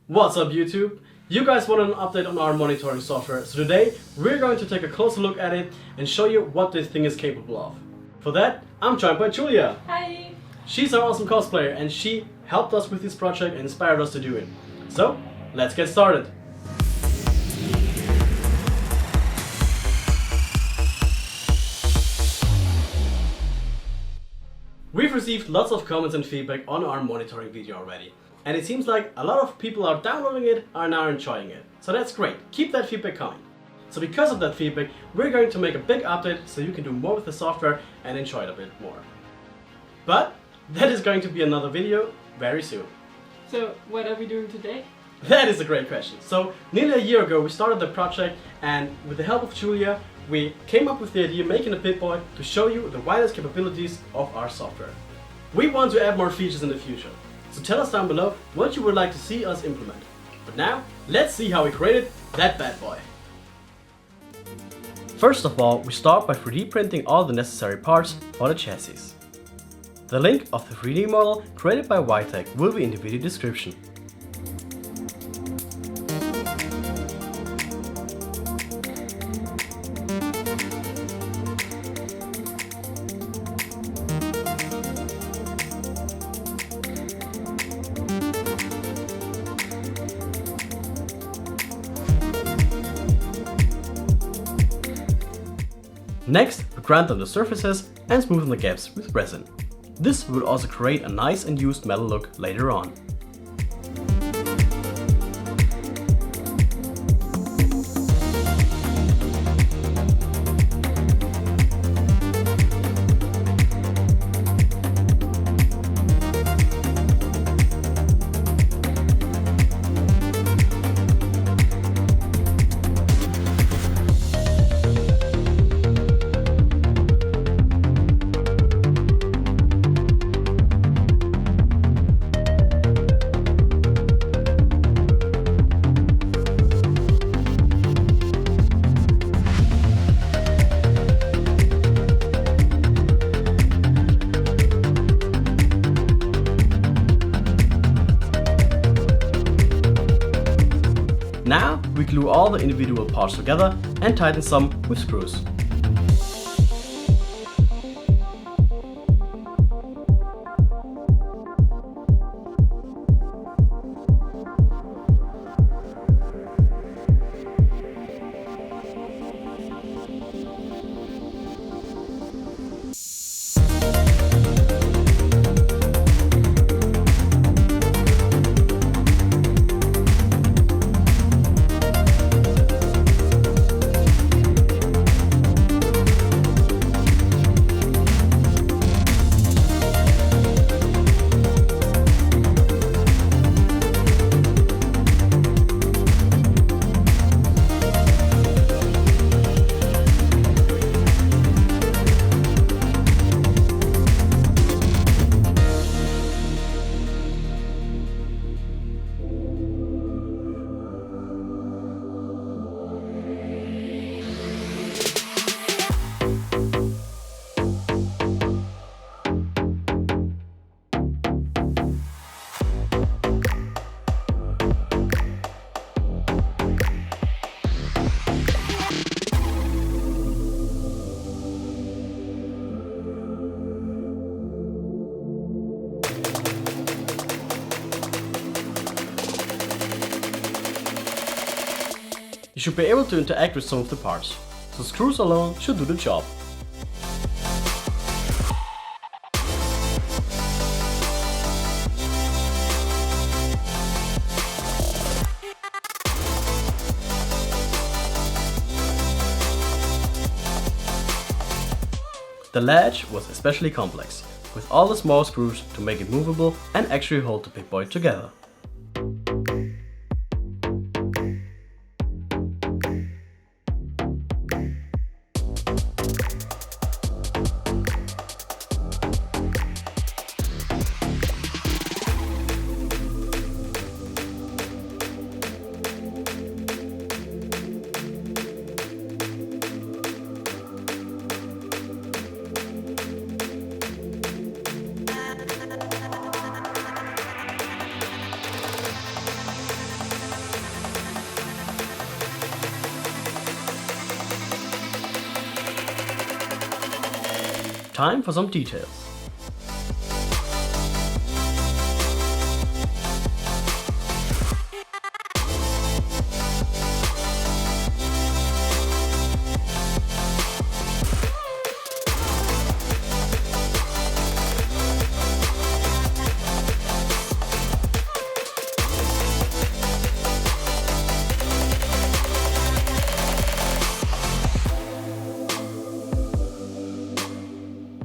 What's up YouTube? You guys wanted an update on our monitoring software, so today we're going to take a closer look at it and show you what this thing is capable of. For that, I'm joined by Julia. Hi! She's our awesome cosplayer and she helped us with this project and inspired us to do it. So, let's get started. We've received lots of comments and feedback on our monitoring video already. And it seems like a lot of people are downloading it, are now enjoying it. So that's great, keep that feedback coming. So because of that feedback, we're going to make a big update so you can do more with the software and enjoy it a bit more. But that is going to be another video very soon. So what are we doing today? That is a great question. So nearly a year ago we started the project, and with the help of Julia we came up with the idea of making a Pipboy to show you the widest capabilities of our software. We want to add more features in the future. So tell us down below what you would like to see us implement. But now, let's see how we created that bad boy. First of all, we start by 3D printing all the necessary parts for the chassis. The link of the 3D model created by Elliptik will be in the video description. Next, we grind on the surfaces and smoothen the gaps with resin. This will also create a nice and used metal look later on. Now we glue all the individual parts together and tighten some with screws. You should be able to interact with some of the parts, so screws alone should do the job. The latch was especially complex, with all the small screws to make it movable and actually hold the Pipboy together. time for some details.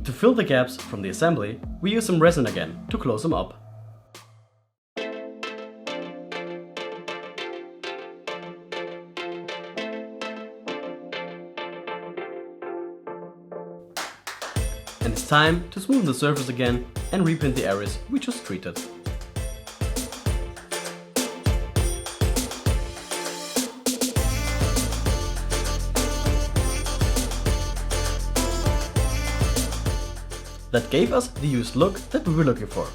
To fill the gaps from the assembly, we use some resin again to close them up. And it's time to smooth the surface again and repaint the areas we just treated. That gave us the used look that we were looking for.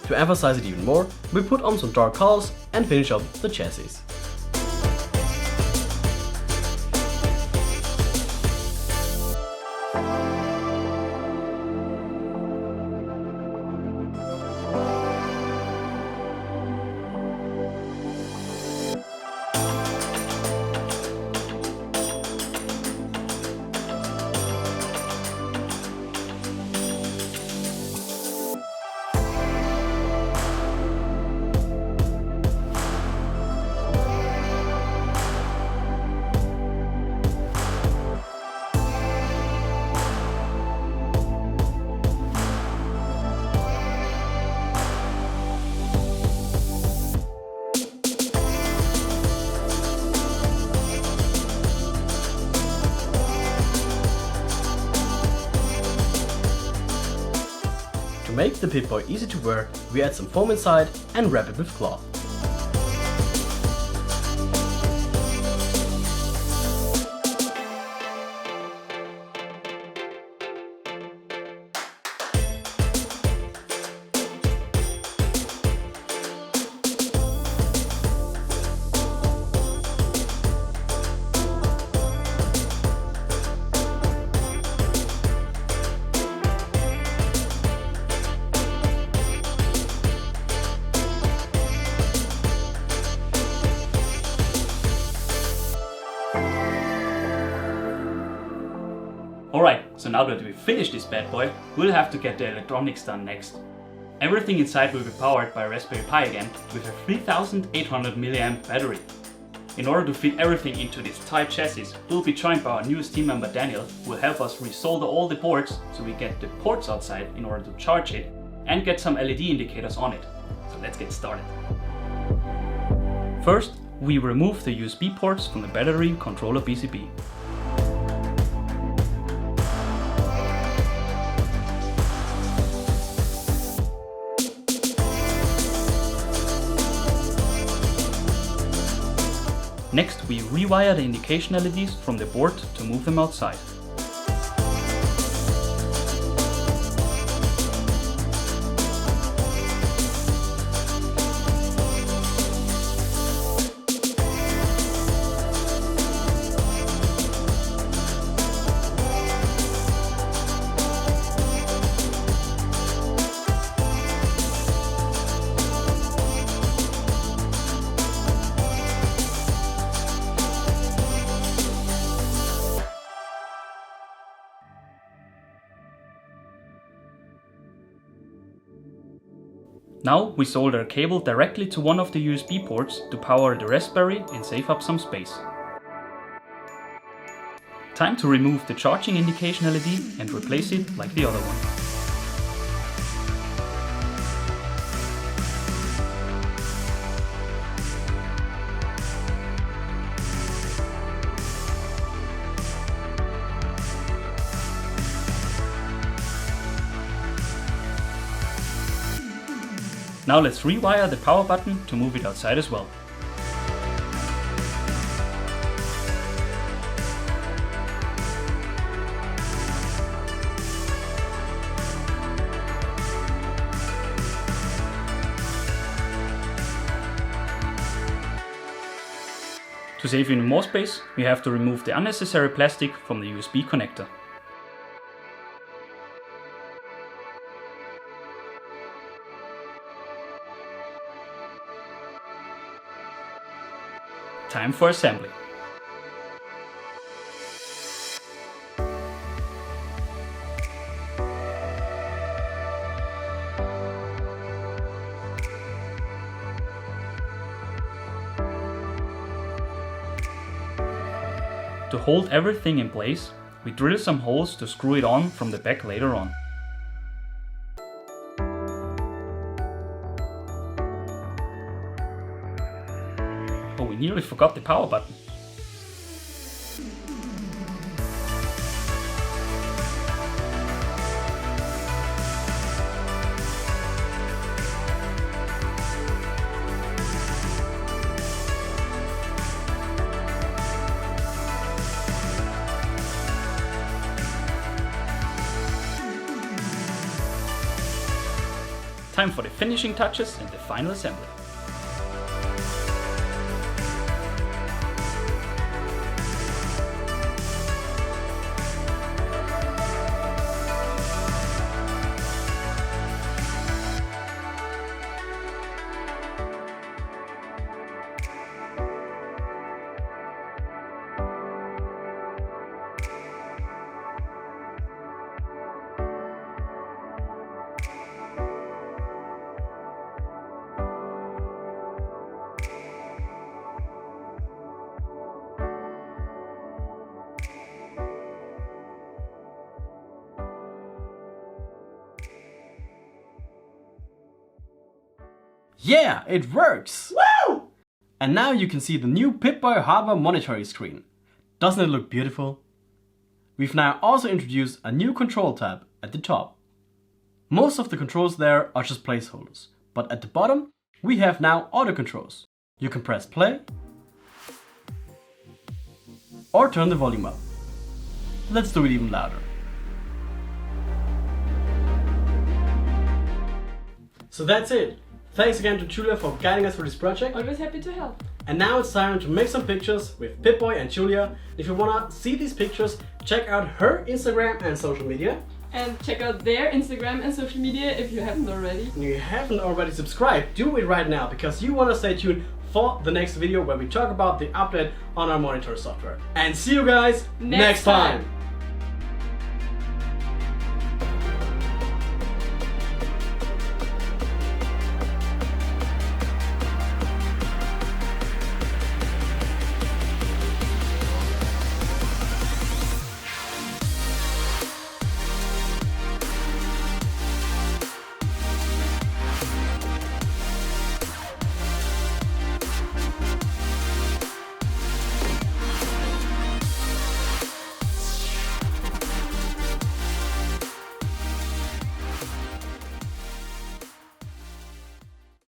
To emphasize it even more, we put on some dark colors and finish up the chassis. To make the Pipboy easy to wear, we add some foam inside and wrap it with cloth. Alright, so now that we've finished this bad boy, we'll have to get the electronics done next. Everything inside will be powered by a Raspberry Pi again with a 3800 mAh battery. In order to fit everything into this tight chassis, we'll be joined by our newest team member Daniel, who will help us resolder all the boards so we get the ports outside in order to charge it and get some LED indicators on it. So let's get started. First, we remove the USB ports from the battery controller PCB. Next, we rewire the indication LEDs from the board to move them outside. Now we solder a cable directly to one of the USB ports to power the Raspberry and save up some space. Time to remove the charging indication LED and replace it like the other one. Now let's rewire the power button to move it outside as well. To save even more space, we have to remove the unnecessary plastic from the USB connector. Time for assembly. To hold everything in place, we drill some holes to screw it on from the back later on. Oh, we nearly forgot the power button. Time for the finishing touches and the final assembly. Yeah, it works! Woo! And now you can see the new Pipboy hardware monitoring screen. Doesn't it look beautiful? We've now also introduced a new control tab at the top. Most of the controls there are just placeholders, but at the bottom we have now auto controls. You can press play or turn the volume up. Let's do it even louder. So that's it. Thanks again to Julia for guiding us through this project. Always happy to help. And now it's time to make some pictures with Pipboy and Julia. If you wanna see these pictures, check out her Instagram and social media. And check out their Instagram and social media if you haven't already. And if you haven't already subscribed, do it right now because you wanna stay tuned for the next video where we talk about the update on our monitor software. And see you guys next time.